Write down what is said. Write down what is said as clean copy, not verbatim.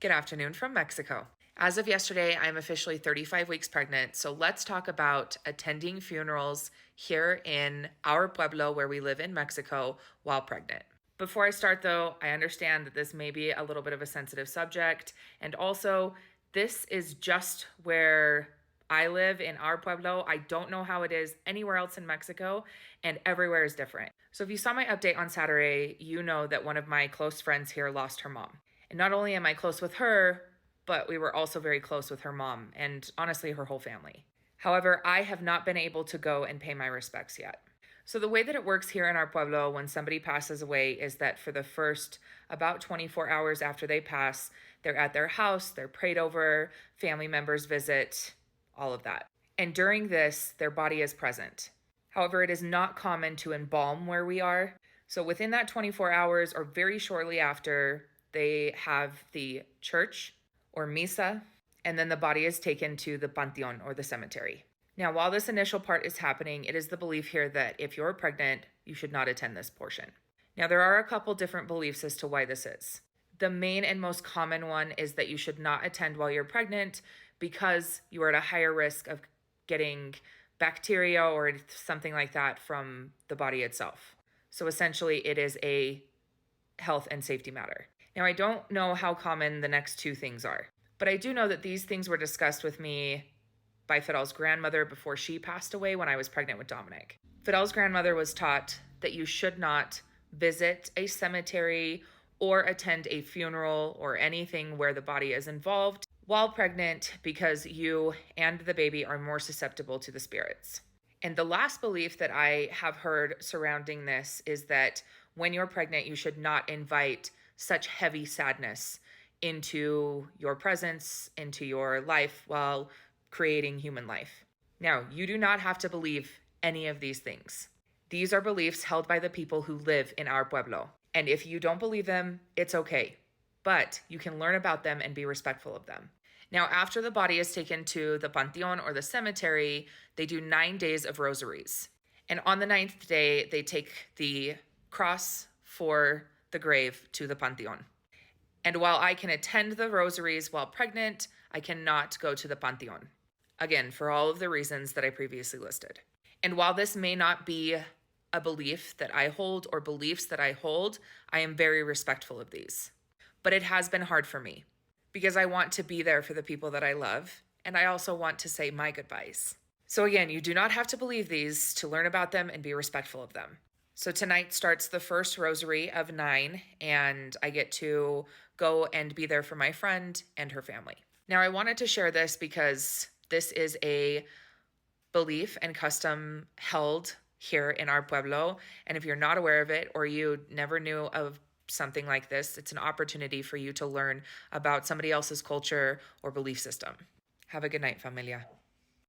Good afternoon from Mexico. As of yesterday, I'm officially 35 weeks pregnant, so let's talk about attending funerals here in our pueblo where we live in Mexico while pregnant. Before I start, though, I understand that this may be a little bit of a sensitive subject, and also this is just where I live in our pueblo. I don't know how it is anywhere else in Mexico, and everywhere is different. So if you saw my update on Saturday, you know that one of my close friends here lost her mom. And not only am I close with her, but we were also very close with her mom and honestly her whole family. However, I have not been able to go and pay my respects yet. So the way that it works here in our pueblo when somebody passes away is that for the first about 24 hours after they pass, they're at their house, they're prayed over, family members visit, all of that. And during this, their body is present. However, it is not common to embalm where we are. So within that 24 hours or very shortly after, they have the church or misa, and then the body is taken to the panteon or the cemetery. Now, while this initial part is happening, it is the belief here that if you're pregnant, you should not attend this portion. Now, there are a couple different beliefs as to why this is. The main and most common one is that you should not attend while you're pregnant because you are at a higher risk of getting bacteria or something like that from the body itself. So essentially, it is a health and safety matter. Now, I don't know how common the next two things are, but I do know that these things were discussed with me by Fidel's grandmother before she passed away when I was pregnant with Dominic. Fidel's grandmother was taught that you should not visit a cemetery or attend a funeral or anything where the body is involved while pregnant because you and the baby are more susceptible to the spirits. And the last belief that I have heard surrounding this is that when you're pregnant, you should not invite such heavy sadness into your presence, into your life while creating human life. Now, you do not have to believe any of these things. These are beliefs held by the people who live in our pueblo. And if you don't believe them, it's okay. But you can learn about them and be respectful of them. Now, after the body is taken to the panteon or the cemetery, they do 9 days of rosaries. And on the 9th day, they take the cross for the grave to the panteon. And while I can attend the rosaries while pregnant, I cannot go to the panteon. Again, for all of the reasons that I previously listed. And while this may not be a belief that I hold or beliefs that I hold, I am very respectful of these. But it has been hard for me because I want to be there for the people that I love, and I also want to say my goodbyes. So again, you do not have to believe these to learn about them and be respectful of them. So tonight starts the first rosary of 9, and I get to go and be there for my friend and her family. Now, I wanted to share this because this is a belief and custom held here in our pueblo. And if you're not aware of it or you never knew of something like this, it's an opportunity for you to learn about somebody else's culture or belief system. Have a good night, familia.